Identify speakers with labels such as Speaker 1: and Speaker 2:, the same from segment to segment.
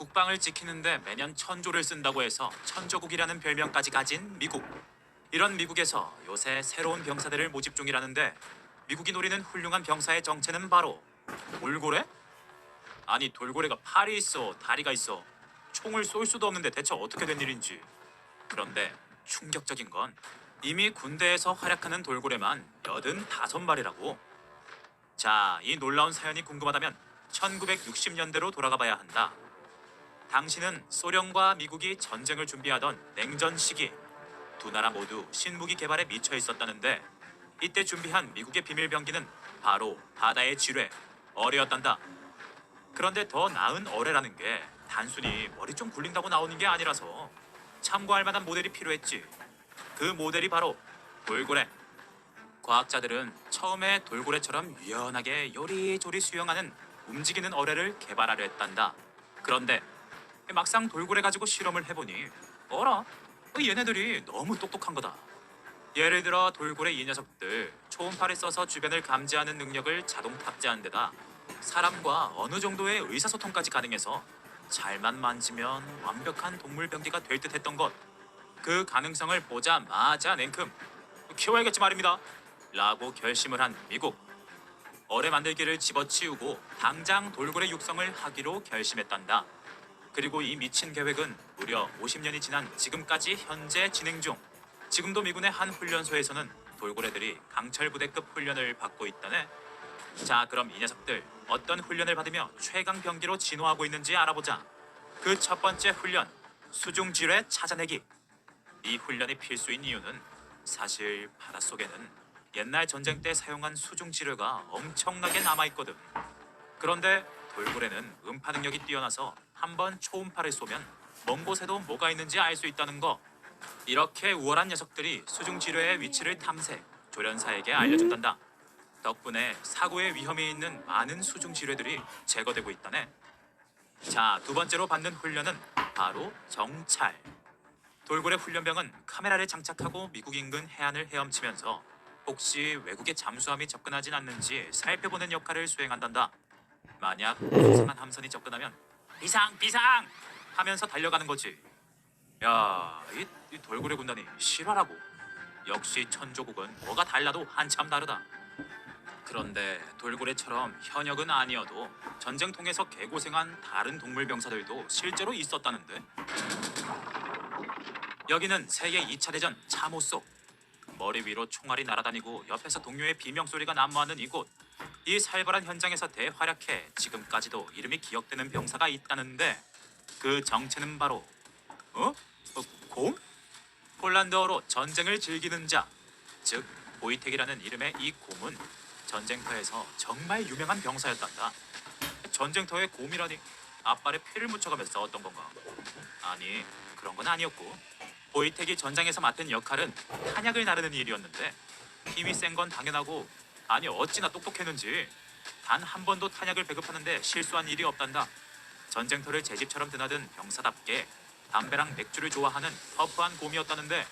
Speaker 1: 국방을 지키는데 매년 천조를 쓴다고 해서 천조국이라는 별명까지 가진 미국. 이런 미국에서 요새 새로운 병사들을 모집 중이라는데 미국이 노리는 훌륭한 병사의 정체는 바로 돌고래? 아니 돌고래가 팔이 있어 다리가 있어 총을 쏠 수도 없는데 대체 어떻게 된 일인지. 그런데 충격적인 건 이미 군대에서 활약하는 돌고래만 85마리라고. 자, 이 놀라운 사연이 궁금하다면 1960년대로 돌아가 봐야 한다. 당시는 소련과 미국이 전쟁을 준비하던 냉전 시기, 두 나라 모두 신무기 개발에 미쳐 있었다는데 이때 준비한 미국의 비밀병기는 바로 바다의 지뢰, 어뢰였단다. 그런데 더 나은 어뢰라는 게 단순히 머리 좀 굴린다고 나오는 게 아니라서 참고할 만한 모델이 필요했지. 그 모델이 바로 돌고래. 과학자들은 처음에 돌고래처럼 유연하게 요리조리 수영하는 움직이는 어뢰를 개발하려 했단다. 그런데 막상 돌고래 가지고 실험을 해보니 어라? 얘네들이 너무 똑똑한 거다. 예를 들어 돌고래 이 녀석들 초음파를 써서 주변을 감지하는 능력을 자동 탑재한 데다 사람과 어느 정도의 의사소통까지 가능해서 잘만 만지면 완벽한 동물 병기가 될 듯 했던 것. 그 가능성을 보자마자 냉큼 키워야겠지 말입니다 라고 결심을 한 미국. 어뢰 만들기를 집어치우고 당장 돌고래 육성을 하기로 결심했단다. 그리고 이 미친 계획은 무려 50년이 지난 지금까지 현재 진행 중. 지금도 미군의 한 훈련소에서는 돌고래들이 강철부대급 훈련을 받고 있다네. 자, 그럼 이 녀석들 어떤 훈련을 받으며 최강 병기로 진화하고 있는지 알아보자. 그 첫 번째 훈련, 수중지뢰 찾아내기. 이 훈련이 필수인 이유는 사실 바닷속에는 옛날 전쟁 때 사용한 수중지뢰가 엄청나게 남아있거든. 그런데 돌고래는 음파 능력이 뛰어나서 한번 초음파를 쏘면 먼 곳에도 뭐가 있는지 알 수 있다는 거. 이렇게 우월한 녀석들이 수중지뢰의 위치를 탐색, 조련사에게 알려준단다. 덕분에 사고의 위험이 있는 많은 수중지뢰들이 제거되고 있다네. 자, 두 번째로 받는 훈련은 바로 정찰. 돌고래 훈련병은 카메라를 장착하고 미국 인근 해안을 헤엄치면서 혹시 외국의 잠수함이 접근하진 않는지 살펴보는 역할을 수행한단다. 만약 수상한 함선이 접근하면 비상 비상 하면서 달려가는 거지. 야, 이 돌고래 군단이 실화라고. 역시 천조국은 뭐가 달라도 한참 다르다. 그런데 돌고래처럼 현역은 아니어도 전쟁통에서 개고생한 다른 동물 병사들도 실제로 있었다는데. 여기는 세계 2차 대전 참호 속. 머리 위로 총알이 날아다니고 옆에서 동료의 비명소리가 난무하는 이곳. 이 살벌한 현장에서 대활약해 지금까지도 이름이 기억되는 병사가 있다는데 그 정체는 바로 곰? 폴란드어로 전쟁을 즐기는 자, 즉 보이텍이라는 이름의 이 곰은 전쟁터에서 정말 유명한 병사였단다. 전쟁터에 곰이라니 앞발에 피를 묻혀가면서 싸웠던 건가? 아니, 그런 건 아니었고 보이텍이 전장에서 맡은 역할은 탄약을 나르는 일이었는데 힘이 센 건 당연하고 아니 어찌나 똑똑했는지 단 한 번도 탄약을 배급하는데 실수한 일이 없단다. 전쟁터를 제 집처럼 드나든 병사답게 담배랑 맥주를 좋아하는 터프한 곰이었다는데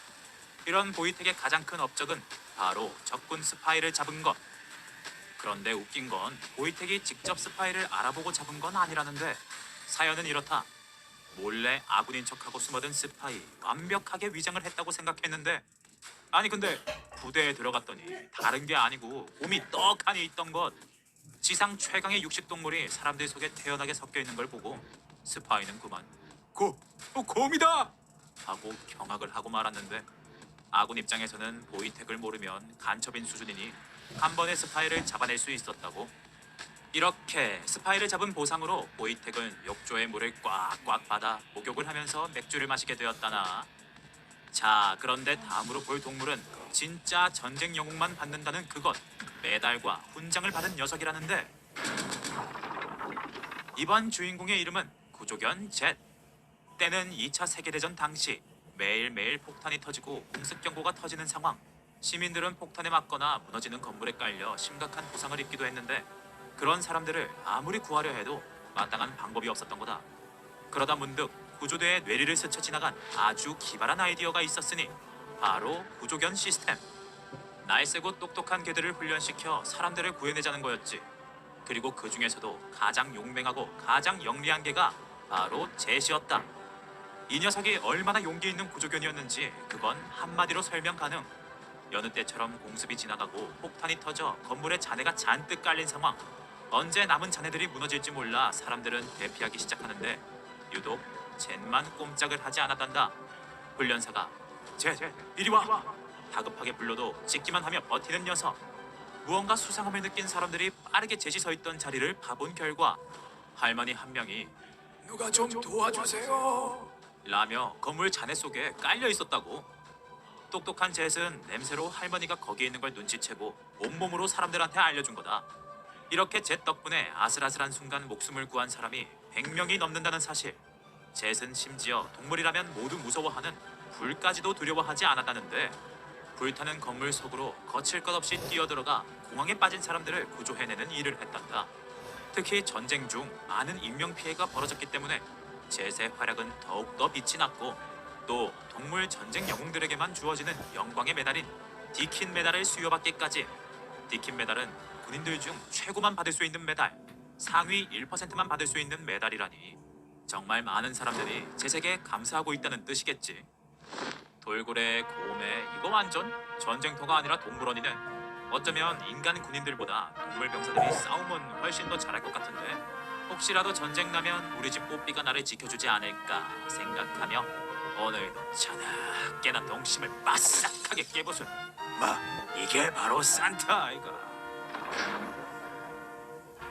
Speaker 1: 이런 보이텍의 가장 큰 업적은 바로 적군 스파이를 잡은 것. 그런데 웃긴 건 보이텍이 직접 스파이를 알아보고 잡은 건 아니라는데 사연은 이렇다. 몰래 아군인 척하고 숨어든 스파이 완벽하게 위장을 했다고 생각했는데 아니 근데 부대에 들어갔더니 다른 게 아니고 곰이 떡하니 있던 것. 지상 최강의 육식동물이 사람들 속에 태연하게 섞여 있는 걸 보고 스파이는 그만 곰이다! 하고 경악을 하고 말았는데 아군 입장에서는 보이텍을 모르면 간첩인 수준이니 한 번에 스파이를 잡아낼 수 있었다고. 이렇게 스파이를 잡은 보상으로 보이텍은 욕조에 물을 꽉꽉 받아 목욕을 하면서 맥주를 마시게 되었다나. 자, 그런데 다음으로 볼 동물은 진짜 전쟁 영웅만 받는다는 그것, 메달과 훈장을 받은 녀석이라는데 이번 주인공의 이름은 구조견 젯. 때는 2차 세계대전 당시 매일매일 폭탄이 터지고 공습 경보가 터지는 상황. 시민들은 폭탄에 맞거나 무너지는 건물에 깔려 심각한 부상을 입기도 했는데 그런 사람들을 아무리 구하려 해도 마땅한 방법이 없었던 거다. 그러다 문득 구조대의 뇌리를 스쳐 지나간 아주 기발한 아이디어가 있었으니 바로 구조견 시스템. 날쌔고 똑똑한 개들을 훈련시켜 사람들을 구해내자는 거였지. 그리고 그 중에서도 가장 용맹하고 가장 영리한 개가 바로 젯이었다. 이 녀석이 얼마나 용기 있는 구조견이었는지 그건 한마디로 설명 가능. 여느 때처럼 공습이 지나가고 폭탄이 터져 건물에 잔해가 잔뜩 깔린 상황. 언제 남은 잔해들이 무너질지 몰라 사람들은 대피하기 시작하는데 유독 젯만 꼼짝을 하지 않았단다. 훈련사가 젯, 이리 와! 다급하게 불러도 찍기만 하며 버티는 녀석. 무언가 수상함을 느낀 사람들이 빠르게 젯이 서 있던 자리를 봐본 결과 할머니 한 명이
Speaker 2: 누가 좀 도와주세요.
Speaker 1: 라며 건물 잔해 속에 깔려 있었다고. 똑똑한 젯은 냄새로 할머니가 거기 있는 걸 눈치채고 온몸으로 사람들한테 알려준 거다. 이렇게 젯 덕분에 아슬아슬한 순간 목숨을 구한 사람이 100명이 넘는다는 사실. 젯은 심지어 동물이라면 모두 무서워하는 불까지도 두려워하지 않았다는데 불타는 건물 속으로 거칠 것 없이 뛰어들어가 공황에 빠진 사람들을 구조해내는 일을 했단다. 특히 전쟁 중 많은 인명피해가 벌어졌기 때문에 젯의 활약은 더욱더 빛이 났고 또 동물 전쟁 영웅들에게만 주어지는 영광의 메달인 디킨 메달을 수여받기까지. 디킨 메달은 군인들 중 최고만 받을 수 있는 메달, 상위 1%만 받을 수 있는 메달이라니 정말 많은 사람들이 젯에게 감사하고 있다는 뜻이겠지. 돌고래, 곰에 이거 완전 전쟁터가 아니라 동물원이네. 어쩌면 인간 군인들보다 동물 병사들이 싸움은 훨씬 더 잘할 것 같은데 혹시라도 전쟁 나면 우리 집 뽀삐가 나를 지켜주지 않을까 생각하며 오늘도 자나깨나 동심을 바싹하게 깨보순. 뭐 이게 바로 산타 아이가.